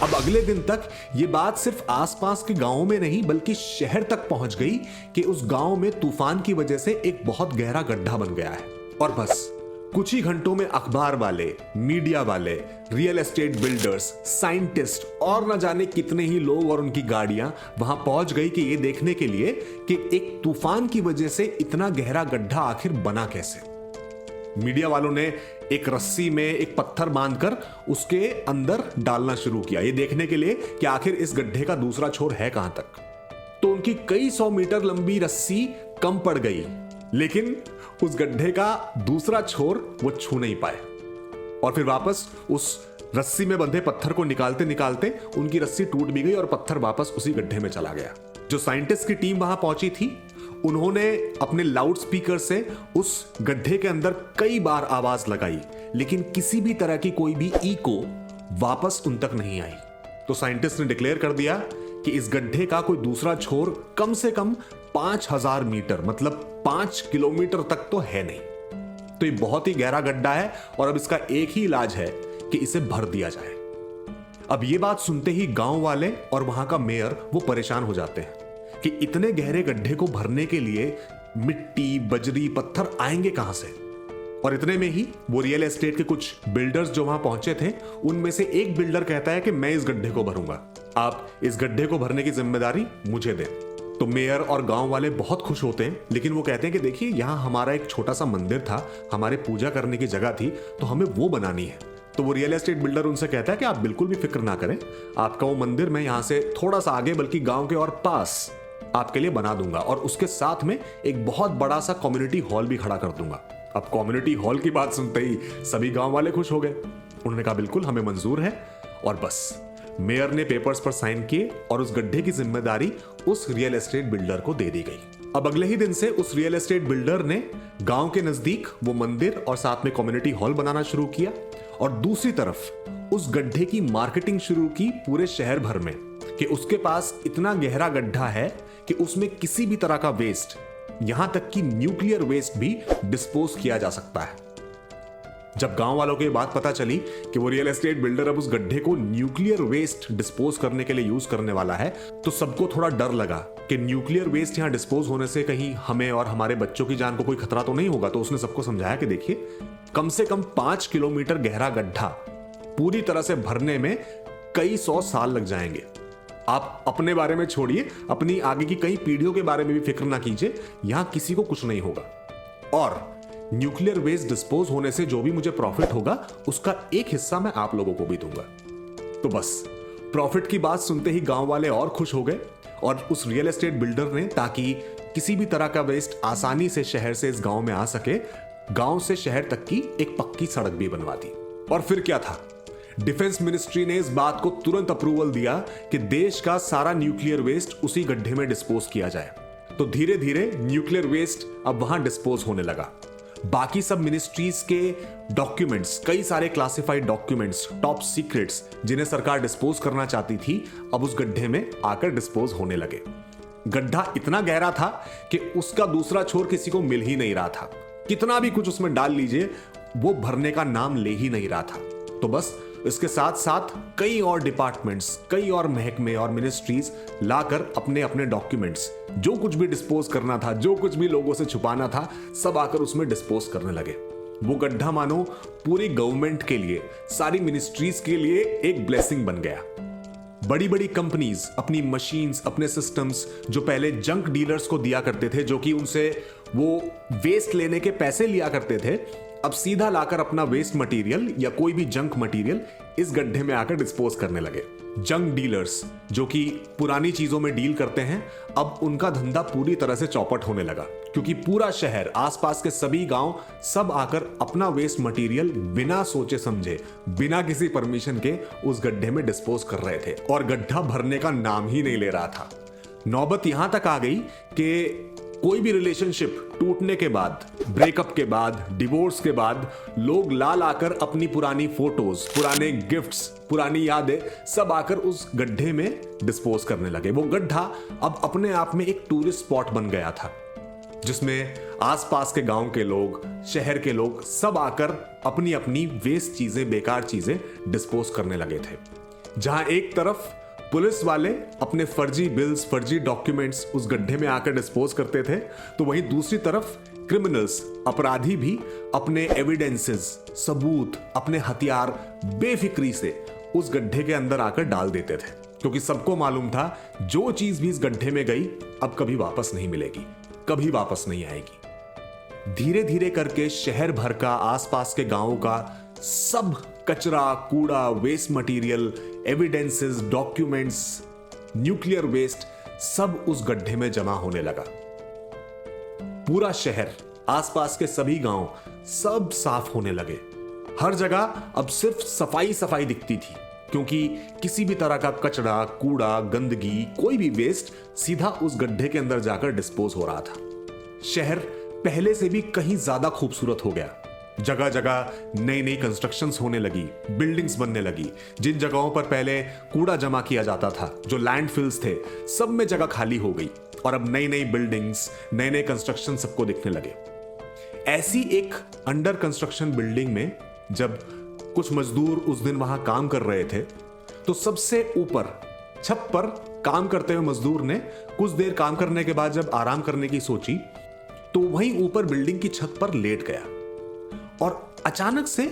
अब अगले दिन तक ये बात सिर्फ आसपास के गांवों में नहीं बल्कि शहर तक पहुंच गई कि उस गांव में तूफान की वजह से एक बहुत गहरा गड्ढा बन गया है। और बस कुछ ही घंटों में अखबार वाले, मीडिया वाले, रियल एस्टेट बिल्डर्स, साइंटिस्ट और न जाने कितने ही लोग और उनकी गाड़ियां वहां पहुंच गई कि ये देखने के लिए कि एक तूफान की वजह से इतना गहरा गड्ढा आखिर बना कैसे। मीडिया वालों ने एक रस्सी में एक पत्थर बांधकर उसके अंदर डालना शुरू किया, ये देखने के लिए कि आखिर इस गड्ढे का दूसरा छोर है कहां तक। तो उनकी कई 100 मीटर लंबी रस्सी कम पड़ गई, लेकिन उस गड्ढे का दूसरा छोर वो छू नहीं पाए। और फिर वापस उस रस्सी में बंधे पत्थर को निकालते निकालते उनकी रस्सी टूट भी गई और पत्थर वापस उसी गड्ढे में चला गया। जो साइंटिस्ट की टीम वहां पहुंची थी, उन्होंने अपने लाउड स्पीकर से उस गड्ढे के अंदर कई बार आवाज लगाई, लेकिन किसी भी तरह की कोई भी इको वापस उन तक नहीं आई। तो साइंटिस्ट ने डिक्लेयर कर दिया कि इस गड्ढे का कोई दूसरा छोर कम से कम 5000 मीटर मतलब 5 किलोमीटर तक तो है नहीं। तो ये बहुत ही गहरा गड्ढा है और अब इसका एक ही इलाज है कि इसे भर दिया जाए। अब ये बात सुनते ही गांव वाले और वहां का मेयर वो परेशान हो जाते हैं कि इतने गहरे गड्ढे को भरने के लिए मिट्टी, बजरी, पत्थर आएंगे कहां से। और इतने में ही वो रियल एस्टेट के कुछ बिल्डर्स जो वहां पहुंचे थे, उनमें से एक बिल्डर कहता है कि मैं इस गड्ढे को भरूंगा, आप इस गड्ढे को भरने की जिम्मेदारी मुझे दें। तो मेयर और गांव वाले बहुत खुश होते हैं, लेकिन वो कहते हैं कि देखिए यहां हमारा एक छोटा सा मंदिर था, हमारे पूजा करने की जगह थी, तो हमें वो बनानी है। तो वो रियल एस्टेट बिल्डर उनसे कहता है कि आप बिल्कुल भी फिक्र ना करें, आपका वो मंदिर मैं यहां से थोड़ा सा आगे बल्कि गांव के और पास आपके लिए बना दूंगा और उसके साथ में एक बहुत बड़ा सा कम्युनिटी हॉल भी खड़ा कर दूंगा। अब कम्युनिटी हॉल की बात सुनते ही सभी गांव वाले खुश हो गए। उन्होंने कहा बिल्कुल हमें मंजूर है। और बस मेयर ने पेपर्स पर साइन किए और उस गड्ढे की जिम्मेदारी उस रियल एस्टेट बिल्डर को दे दी गई। अब अगले ही दिन से उस रियल एस्टेट बिल्डर ने गांव के नजदीक वो मंदिर और साथ में कम्युनिटी हॉल बनाना शुरू किया और दूसरी तरफ उस गड्ढे की मार्केटिंग शुरू की पूरे शहर भर में कि उसके पास इतना गहरा गड्ढा है कि उसमें किसी भी तरह का वेस्ट, यहां तक कि न्यूक्लियर वेस्ट भी डिस्पोज किया जा सकता है। जब गांव वालों को यह बात पता चली कि वो रियल एस्टेट बिल्डर अब उस गड्ढे को न्यूक्लियर वेस्ट डिस्पोज करने के लिए यूज करने वाला है, तो सबको थोड़ा डर लगा कि न्यूक्लियर वेस्ट यहां डिस्पोज होने से कहीं हमें और हमारे बच्चों की जान को कोई खतरा तो नहीं होगा। तो उसने सबको समझाया कि देखिए कम से कम 5 किलोमीटर गहरा गड्ढा पूरी तरह से भरने में कई 100 साल लग जाएंगे। आप अपने बारे में छोड़िए, अपनी आगे की कई पीढ़ियों के बारे में भी फिक्र ना कीजिए, यहां किसी को कुछ नहीं होगा। और न्यूक्लियर वेस्ट डिस्पोज होने से जो भी मुझे प्रॉफिट होगा उसका एक हिस्सा मैं आप लोगों को भी दूंगा। तो बस प्रॉफिट की बात सुनते ही गांव वाले और खुश हो गए और उस रियल एस्टेट बिल्डर ने, ताकि किसी भी तरह का वेस्ट आसानी से शहर से इस गांव में आ सके, गांव से शहर तक की एक पक्की सड़क भी बनवा दी। और फिर क्या था, डिफेंस मिनिस्ट्री ने इस बात को तुरंत अप्रूवल दिया कि देश का सारा न्यूक्लियर वेस्ट उसी गड्ढे में डिस्पोज किया जाए। तो धीरे धीरे न्यूक्लियर वेस्ट अब वहां डिस्पोज होने लगा। बाकी सब मिनिस्ट्रीज के डॉक्यूमेंट्स, कई सारे क्लासिफाइड डॉक्यूमेंट्स, टॉप सीक्रेट्स जिन्हें सरकार डिस्पोज करना चाहती थी, अब उस गड्ढे में आकर डिस्पोज होने लगे। गड्ढा इतना गहरा था कि उसका दूसरा छोर किसी को मिल ही नहीं रहा था। कितना भी कुछ उसमें डाल लीजिए, वो भरने का नाम ले ही नहीं रहा था। तो बस इसके साथ साथ कई और डिपार्टमेंट्स, कई और महकमे और मिनिस्ट्रीज लाकर अपने अपने डॉक्यूमेंट्स, जो कुछ भी डिस्पोज करना था, जो कुछ भी लोगों से छुपाना था, सब आकर उसमें डिस्पोज करने लगे। वो गड्ढा मानो पूरी गवर्नमेंट के लिए, सारी मिनिस्ट्रीज के लिए एक ब्लेसिंग बन गया। बड़ी बड़ी कंपनीज अपनी मशीन्स, अपने सिस्टम्स जो पहले जंक डीलर्स को दिया करते थे, जो कि उनसे वो वेस्ट लेने के पैसे लिया करते थे, अब सीधा लाकर अपना वेस्ट मटेरियल या कोई भी जंक मटेरियल इस गड्ढे में आकर डिस्पोज करने लगे। जंक डीलर्स जो कि पुरानी चीजों में डील करते हैं, अब उनका धंधा पूरी तरह से चौपट होने लगा, क्योंकि पूरा शहर, आसपास के सभी गांव सब आकर अपना वेस्ट मटेरियल बिना सोचे समझे, बिना किसी परमिशन के उस गड्ढे में डिस्पोज कर रहे थे और गड्ढा भरने का नाम ही नहीं ले रहा था। नौबत यहां तक आ गई कि कोई भी रिलेशनशिप टूटने के बाद, ब्रेकअप के बाद, डिवोर्स के बाद, लोग ला लाकर अपनी पुरानी फोटोज, पुराने गिफ्ट्स, पुरानी यादें सब आकर उस गड्ढे में डिस्पोज करने लगे। वो गड्ढा अब अपने आप में एक टूरिस्ट स्पॉट बन गया था, जिसमें आसपास के गांव के लोग, शहर के लोग सब आकर अपनी अपनी वेस्ट चीजें, बेकार चीजें डिस्पोज करने लगे थे। जहां एक तरफ पुलिस वाले अपने फर्जी बिल्स, फर्जी डॉक्यूमेंट्स उस गड्ढे में आकर डिस्पोज करते थे, तो वहीं दूसरी तरफ क्रिमिनल्स, अपराधी भी अपने एविडेंसेस, सबूत, अपने हथियार बेफिक्री से उस गड्ढे के अंदर आकर डाल देते थे, क्योंकि सबको मालूम था जो चीज भी इस गड्ढे में गई अब कभी वापस नहीं मिलेगी, कभी वापस नहीं आएगी। धीरे धीरे करके शहर भर का, आसपास के गांवों का सब कचरा, कूड़ा, waste material, evidences, documents, nuclear waste सब उस गड्ढे में जमा होने लगा। पूरा शहर, आसपास के सभी गांव सब साफ होने लगे। हर जगह अब सिर्फ सफाई सफाई दिखती थी, क्योंकि किसी भी तरह का कचरा, कूड़ा, गंदगी, कोई भी वेस्ट सीधा उस गड्ढे के अंदर जाकर डिस्पोज हो रहा था। शहर पहले से भी कहीं ज्यादा खूबसूरत हो गया। जगह जगह नई नई कंस्ट्रक्शंस होने लगी, बिल्डिंग्स बनने लगी। जिन जगहों पर पहले कूड़ा जमा किया जाता था, जो लैंडफिल्स थे, सब में जगह खाली हो गई और अब नई नई बिल्डिंग्स, नए नए कंस्ट्रक्शन सबको दिखने लगे। ऐसी एक अंडर कंस्ट्रक्शन बिल्डिंग में जब कुछ मजदूर उस दिन वहां काम कर रहे थे, तो सबसे ऊपर छत पर काम करते हुए मजदूर ने कुछ देर काम करने के बाद जब आराम करने की सोची, तो वहीं ऊपर बिल्डिंग की छत पर लेट गया और अचानक से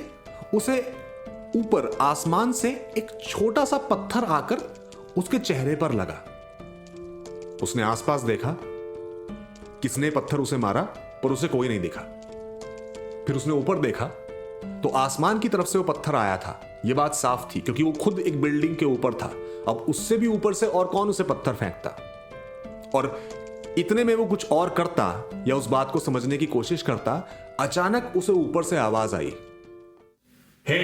उसे ऊपर आसमान से एक छोटा सा पत्थर आकर उसके चेहरे पर लगा। उसने आसपास देखा, किसने पत्थर उसे मारा, पर उसे कोई नहीं दिखा। फिर उसने ऊपर देखा तो आसमान की तरफ से वो पत्थर आया था। यह बात साफ थी, क्योंकि वो खुद एक बिल्डिंग के ऊपर था। अब उससे भी ऊपर से और कौन उसे पत्थर फेंकता। और इतने में वो कुछ और करता या उस बात को समझने की कोशिश करता, अचानक उसे ऊपर से आवाज आई, हे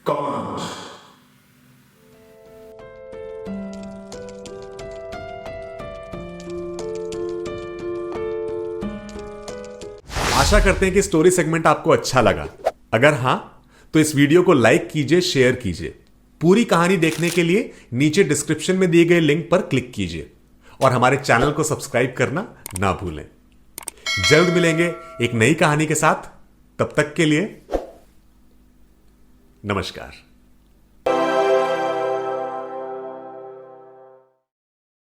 कौन? आशा करते हैं कि स्टोरी सेगमेंट आपको अच्छा लगा। अगर हां तो इस वीडियो को लाइक कीजिए, शेयर कीजिए। पूरी कहानी देखने के लिए नीचे डिस्क्रिप्शन में दिए गए लिंक पर क्लिक कीजिए और हमारे चैनल को सब्सक्राइब करना ना भूलें। जल्द मिलेंगे एक नई कहानी के साथ। तब तक के लिए नमस्कार।